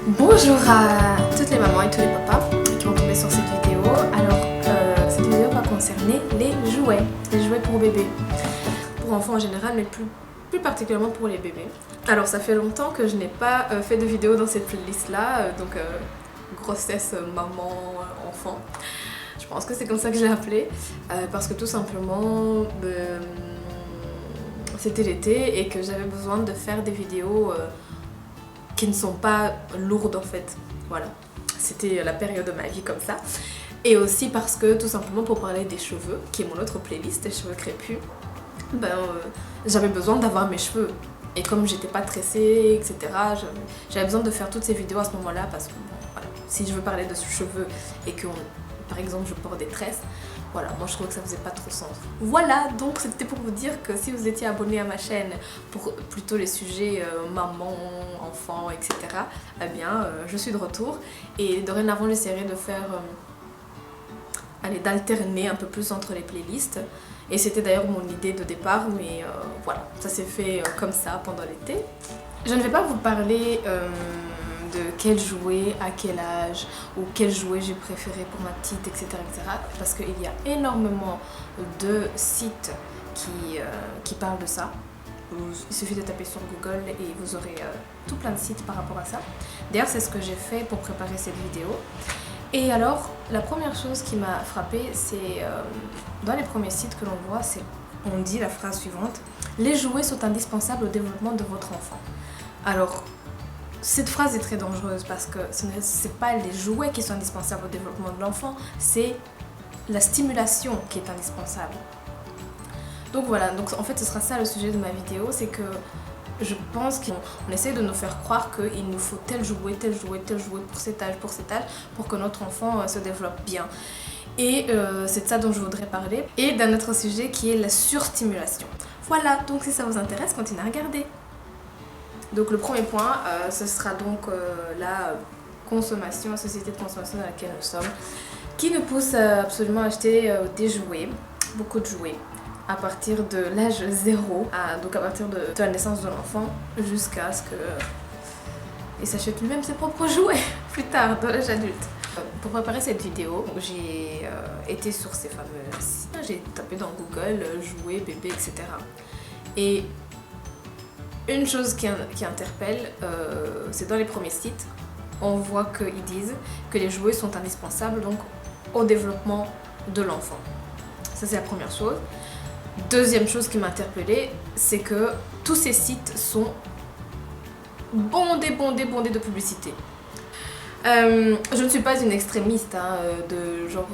Bonjour à toutes les mamans et tous les papas qui vont tomber sur cette vidéo. Alors, cette vidéo va concerner les jouets pour bébés, pour enfants en général, mais plus particulièrement pour les bébés. Alors, ça fait longtemps que je n'ai pas fait de vidéo dans cette playlist là, donc grossesse, maman, enfant. Je pense que c'est comme ça que je l'ai appelé, parce que tout simplement, c'était l'été et que j'avais besoin de faire des vidéos qui ne sont pas lourdes en fait. Voilà, c'était la période de ma vie comme ça. Et aussi parce que tout simplement pour parler des cheveux, qui est mon autre playlist, les cheveux crépus, j'avais besoin d'avoir mes cheveux. Et comme j'étais pas tressée, etc., j'avais besoin de faire toutes ces vidéos à ce moment-là parce que voilà, si je veux parler de cheveux et que par exemple je porte des tresses, voilà, moi je trouvais que ça faisait pas trop sens. Voilà, donc c'était pour vous dire que si vous étiez abonné à ma chaîne pour plutôt les sujets maman, enfant, etc., eh bien je suis de retour et dorénavant j'essaierai de faire, d'alterner un peu plus entre les playlists. Et c'était d'ailleurs mon idée de départ, mais voilà, ça s'est fait comme ça pendant l'été. Je ne vais pas vous parler de quel jouet, à quel âge, ou quel jouet j'ai préféré pour ma petite, etc. Parce qu'il y a énormément de sites qui parlent de ça. Il suffit de taper sur Google et vous aurez tout plein de sites par rapport à ça. D'ailleurs, c'est ce que j'ai fait pour préparer cette vidéo. Et alors, la première chose qui m'a frappée, c'est dans les premiers sites que l'on voit, on dit la phrase suivante: les jouets sont indispensables au développement de votre enfant. Alors, cette phrase est très dangereuse parce que ce n'est pas les jouets qui sont indispensables au développement de l'enfant, c'est la stimulation qui est indispensable. Donc voilà, donc en fait ce sera ça le sujet de ma vidéo, c'est que je pense qu'on essaie de nous faire croire qu'il nous faut tel jouet pour cet âge, pour que notre enfant se développe bien. Et c'est de ça dont je voudrais parler. Et d'un autre sujet qui est la surstimulation. Voilà, donc si ça vous intéresse, continuez à regarder. Donc le premier point, ce sera donc la consommation, la société de consommation dans laquelle nous sommes, qui nous pousse absolument à acheter des jouets, beaucoup de jouets, à partir de l'âge 0, donc à partir de la naissance de l'enfant, jusqu'à ce qu'il s'achète lui-même ses propres jouets plus tard, dans l'âge adulte. Pour préparer cette vidéo, j'ai été sur ces fameux sites, j'ai tapé dans Google jouets, bébés, etc. Et une chose qui interpelle, c'est dans les premiers sites, on voit qu'ils disent que les jouets sont indispensables donc au développement de l'enfant. Ça c'est la première chose. Deuxième chose qui m'a interpellée, c'est que tous ces sites sont bondés de publicité. Je ne suis pas une extrémiste de genre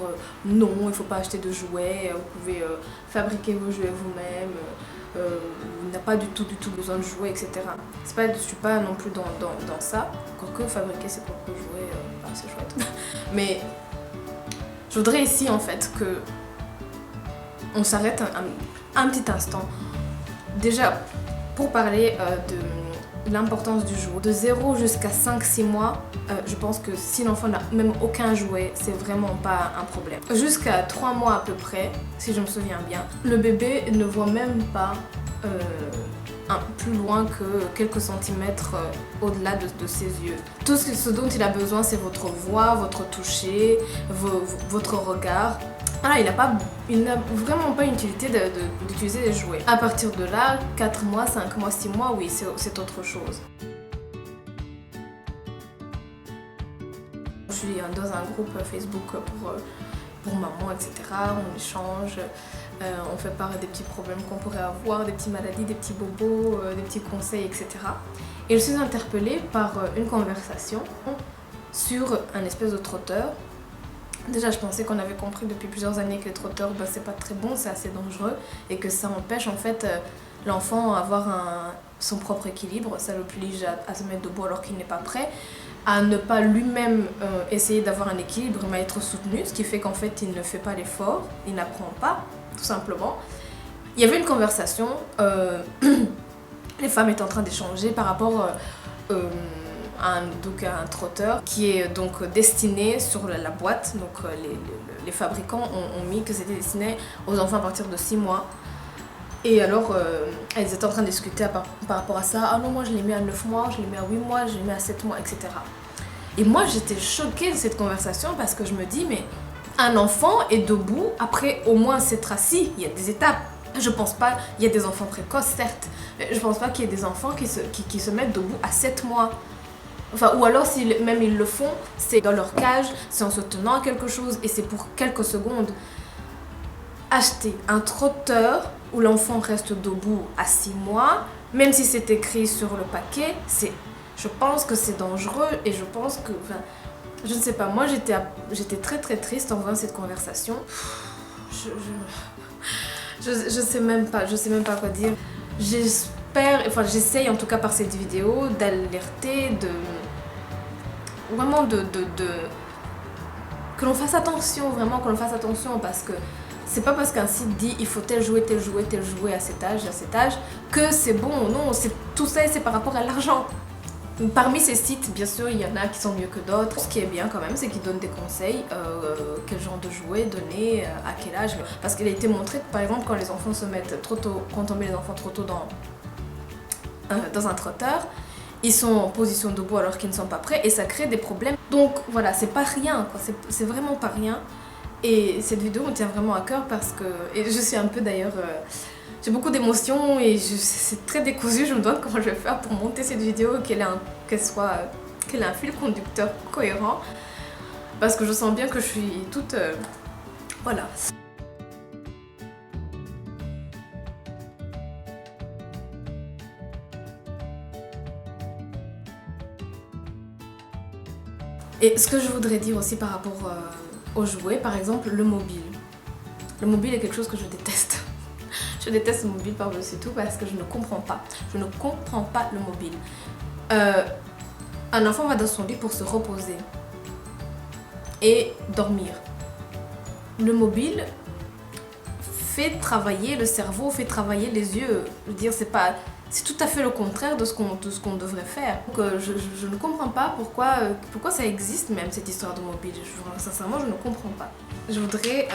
non, il ne faut pas acheter de jouets, vous pouvez fabriquer vos jouets vous-même, vous n'avez pas du tout besoin de jouets, etc. Je ne suis pas non plus dans ça, quoique fabriquer ses propres jouets, c'est chouette. Mais je voudrais ici en fait que on s'arrête un petit instant. Déjà, pour parler de l'importance du jouet. De 0 jusqu'à 5-6 mois, je pense que si l'enfant n'a même aucun jouet, c'est vraiment pas un problème. Jusqu'à 3 mois à peu près, si je me souviens bien, le bébé ne voit même pas plus loin que quelques centimètres au-delà de ses yeux. Tout ce dont il a besoin, c'est votre voix, votre toucher, votre regard. Ah, il n'a vraiment pas une utilité d'utiliser des jouets. À partir de là, 4 mois, 5 mois, 6 mois, oui, c'est autre chose. Je suis dans un groupe Facebook pour maman, etc. On échange, on fait part des petits problèmes qu'on pourrait avoir, des petites maladies, des petits bobos, des petits conseils, etc. Et je suis interpellée par une conversation sur un espèce de trotteur. Déjà, je pensais qu'on avait compris depuis plusieurs années que les trotteurs, c'est pas très bon, c'est assez dangereux et que ça empêche en fait l'enfant à avoir son propre équilibre. Ça l'oblige à se mettre debout alors qu'il n'est pas prêt, à ne pas lui-même essayer d'avoir un équilibre mais à être soutenu, ce qui fait qu'en fait il ne fait pas l'effort, il n'apprend pas, tout simplement. Il y avait une conversation, les femmes étaient en train d'échanger par rapport un trotteur qui est donc destiné sur la boîte, donc les fabricants ont mis que c'était destiné aux enfants à partir de 6 mois. Et alors elles étaient en train de discuter par rapport à ça. Ah non, moi je l'ai mis à 9 mois, je l'ai mis à 8 mois, je l'ai mis à 7 mois, etc. Et moi, j'étais choquée de cette conversation parce que je me dis, mais un enfant est debout après au moins s'être assis. Il y a des étapes. Je pense pas, il y a des enfants précoces, certes. Mais je pense pas qu'il y ait des enfants qui se mettent debout à 7 mois. Enfin, ou alors, si même ils le font, c'est dans leur cage, c'est en se tenant à quelque chose et c'est pour quelques secondes. Acheter un trotteur où l'enfant reste debout à 6 mois, même si c'est écrit sur le paquet, je pense que c'est dangereux et je pense que... Enfin, je ne sais pas, moi j'étais très très triste en voyant cette conversation. Je sais même pas quoi dire. J'essaye en tout cas par cette vidéo d'alerter, vraiment que l'on fasse attention, vraiment que l'on fasse attention parce que c'est pas parce qu'un site dit il faut tel jouet à cet âge, que c'est bon, non, tout ça c'est par rapport à l'argent. Parmi ces sites, bien sûr, il y en a qui sont mieux que d'autres. Ce qui est bien quand même, c'est qu'ils donnent des conseils, quel genre de jouet donner, à quel âge. Parce qu'il a été montré que par exemple, quand les enfants se mettent trop tôt, quand on met les enfants trop tôt dans un trotteur, ils sont en position debout alors qu'ils ne sont pas prêts et ça crée des problèmes. Donc voilà, c'est pas rien, quoi. C'est vraiment pas rien. Et cette vidéo me tient vraiment à cœur parce que... Et je suis un peu d'ailleurs... j'ai beaucoup d'émotions et c'est très décousu, je me demande comment je vais faire pour monter cette vidéo et qu'elle ait un fil conducteur cohérent. Parce que je sens bien que je suis toute... voilà. Et ce que je voudrais dire aussi par rapport aux jouets, par exemple le mobile. Le mobile est quelque chose que je déteste. Je déteste le mobile par-dessus tout parce que je ne comprends pas. Je ne comprends pas le mobile. Un enfant va dans son lit pour se reposer et dormir. Le mobile fait travailler le cerveau, fait travailler les yeux. Je veux dire, c'est tout à fait le contraire de ce qu'on devrait faire. Donc, je ne comprends pas pourquoi ça existe même cette histoire de mobile. Sincèrement, je ne comprends pas. Je voudrais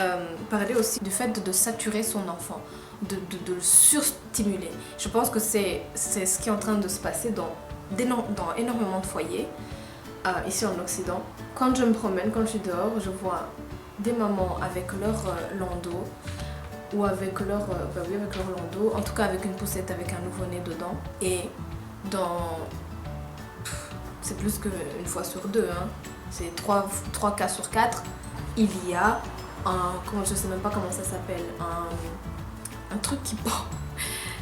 parler aussi du fait de saturer son enfant, de le surstimuler. Je pense que c'est ce qui est en train de se passer dans énormément de foyers ici en Occident. Quand je me promène, quand je suis dehors, je vois des mamans avec leur landau ou avec leur landau, en tout cas avec une poussette avec un nouveau-né dedans. Et c'est plus qu'une fois sur deux, hein. C'est 3 cas sur 4, il y a je sais même pas comment ça s'appelle, un truc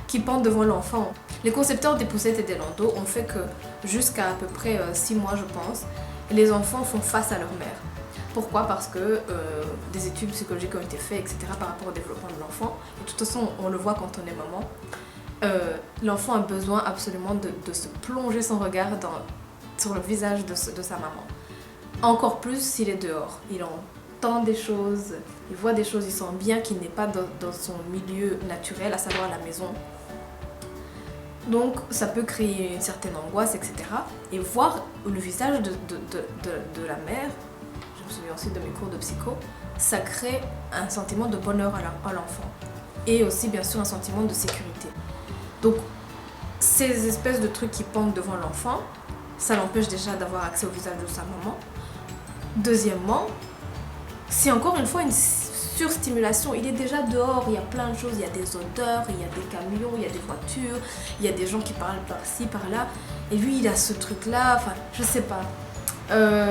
qui pend devant l'enfant. Les concepteurs des poussettes et des landaux ont fait que jusqu'à peu près 6 mois, je pense, les enfants font face à leur mère. Pourquoi? Parce que des études psychologiques ont été faites, etc. par rapport au développement de l'enfant. Et de toute façon, on le voit quand on est maman. L'enfant a besoin absolument de se plonger son regard sur le visage de sa maman. Encore plus s'il est dehors. Il entend des choses, il voit des choses, il sent bien qu'il n'est pas dans son milieu naturel, à savoir la maison. Donc ça peut créer une certaine angoisse, etc. Et voir le visage de la mère, je me souviens aussi de mes cours de psycho, ça crée un sentiment de bonheur à l'enfant. Et aussi bien sûr un sentiment de sécurité. Donc ces espèces de trucs qui pendent devant l'enfant, ça l'empêche déjà d'avoir accès au visage de sa maman. Deuxièmement, c'est encore une fois une surstimulation. Il est déjà dehors, il y a plein de choses, il y a des odeurs, il y a des camions, il y a des voitures, il y a des gens qui parlent par-ci, par-là. Et lui, il a ce truc-là, enfin, je sais pas.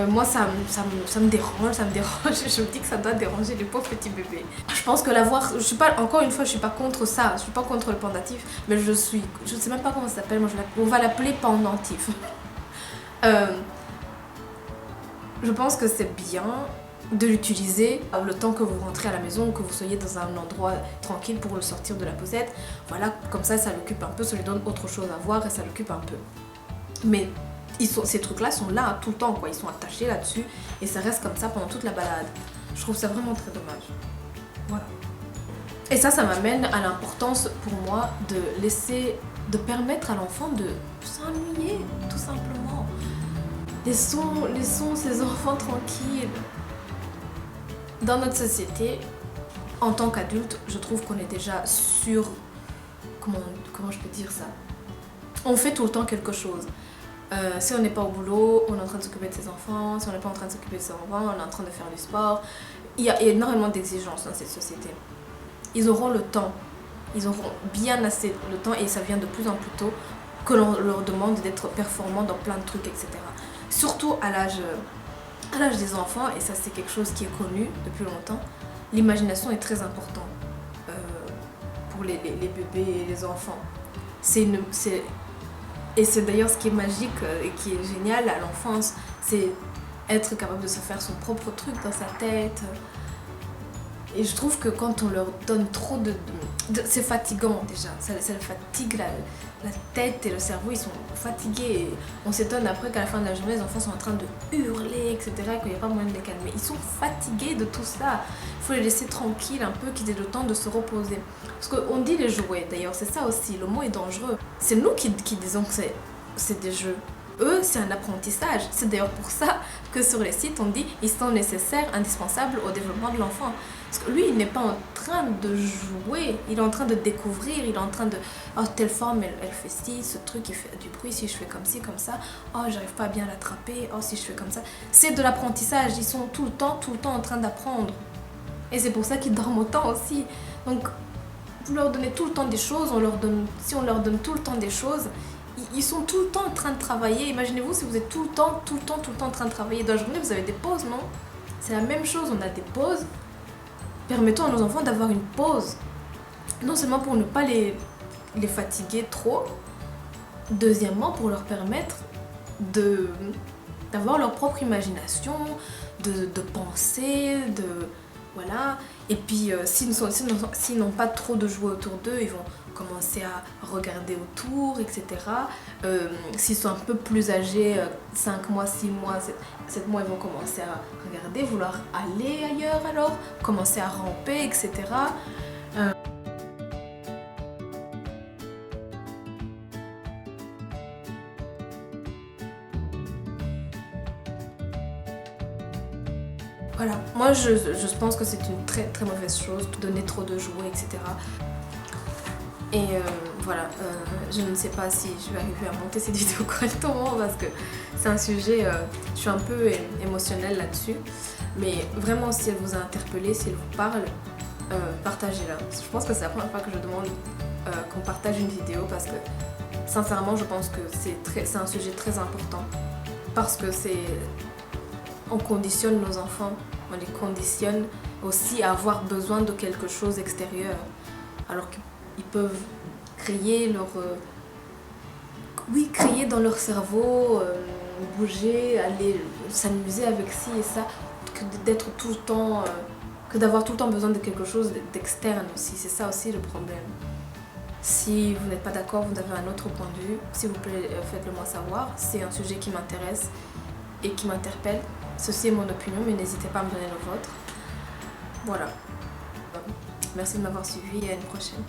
Moi, ça me dérange. Je me dis que ça doit déranger les pauvres petits bébés. Je pense que encore une fois, je suis pas contre ça, je suis pas contre le pendatif, mais je sais même pas comment ça s'appelle, on va l'appeler pendentif. Je pense que c'est bien de l'utiliser le temps que vous rentrez à la maison ou que vous soyez dans un endroit tranquille pour le sortir de la poussette. Voilà, comme ça l'occupe un peu, ça lui donne autre chose à voir et ça l'occupe un peu. Mais ces trucs-là sont là tout le temps, quoi. Ils sont attachés là-dessus et ça reste comme ça pendant toute la balade. Je trouve ça vraiment très dommage. Voilà. Et ça m'amène à l'importance pour moi de permettre à l'enfant de s'ennuyer, tout simplement. Laissons ces enfants tranquilles. Dans notre société, en tant qu'adulte, je trouve qu'on est déjà comment je peux dire ça? On fait tout le temps quelque chose. Si on n'est pas au boulot, on est en train de s'occuper de ses enfants. Si on n'est pas en train de s'occuper de ses enfants, on est en train de faire du sport. Il y a énormément d'exigences dans cette société. Ils auront le temps. Ils auront bien assez le temps et ça vient de plus en plus tôt que l'on leur demande d'être performants dans plein de trucs, etc. Surtout à l'âge des enfants, et ça c'est quelque chose qui est connu depuis longtemps, l'imagination est très importante pour les bébés et les enfants. Et c'est d'ailleurs ce qui est magique et qui est génial à l'enfance, c'est être capable de se faire son propre truc dans sa tête. Et je trouve que quand on leur donne trop c'est fatigant déjà, ça fatigue la tête et le cerveau, ils sont fatigués. Et on s'étonne après qu'à la fin de la journée, les enfants sont en train de hurler, etc., qu'il n'y a pas moyen de les calmer. Ils sont fatigués de tout ça. Il faut les laisser tranquilles un peu, qu'ils aient le temps de se reposer. Parce qu'on dit les jouets, d'ailleurs, c'est ça aussi, le mot est dangereux. C'est nous qui disons que c'est des jeux. Eux, c'est un apprentissage. C'est d'ailleurs pour ça que sur les sites, on dit ils sont nécessaires, indispensables au développement de l'enfant. Parce que lui, il n'est pas en train de jouer, il est en train de découvrir, il est en train de... Oh, telle forme, elle fait ci, ce truc, il fait du bruit, si je fais comme ci, comme ça. Oh, j'arrive pas à bien l'attraper, oh, si je fais comme ça. C'est de l'apprentissage, ils sont tout le temps en train d'apprendre. Et c'est pour ça qu'ils dorment autant aussi. Donc, vous leur donnez tout le temps des choses, si on leur donne tout le temps des choses, ils sont tout le temps en train de travailler. Imaginez-vous si vous êtes tout le temps en train de travailler. Dans la journée, vous avez des pauses, non? C'est la même chose, on a des pauses. Permettons à nos enfants d'avoir une pause. Non seulement pour ne pas les fatiguer trop, deuxièmement pour leur permettre d'avoir leur propre imagination, de penser, voilà. Et puis s'ils n'ont pas trop de jouets autour d'eux, ils vont commencer à regarder autour, etc. S'ils sont un peu plus âgés, 5 mois, 6 mois, 7 mois, ils vont commencer à regarder, vouloir aller ailleurs alors, commencer à ramper, etc. Voilà, moi je pense que c'est une très très mauvaise chose de donner trop de jouets, etc. Et voilà, je ne sais pas si je vais arriver à monter cette vidéo correctement parce que c'est un sujet, je suis un peu émotionnelle là-dessus. Mais vraiment, si elle vous a interpellé, si elle vous parle, partagez-la. Je pense que c'est la première fois que je demande qu'on partage une vidéo parce que sincèrement, je pense que c'est un sujet très important. Parce que on conditionne nos enfants, on les conditionne aussi à avoir besoin de quelque chose extérieur. Alors qu'ils peuvent créer créer dans leur cerveau, bouger, aller s'amuser avec ci et ça, que d'avoir tout le temps besoin de quelque chose d'externe aussi. C'est ça aussi le problème. Si vous n'êtes pas d'accord, vous avez un autre point de vue, s'il vous plaît, faites-le moi savoir. C'est un sujet qui m'intéresse et qui m'interpelle. Ceci est mon opinion, mais n'hésitez pas à me donner le vôtre. Voilà. Merci de m'avoir suivi et à une prochaine.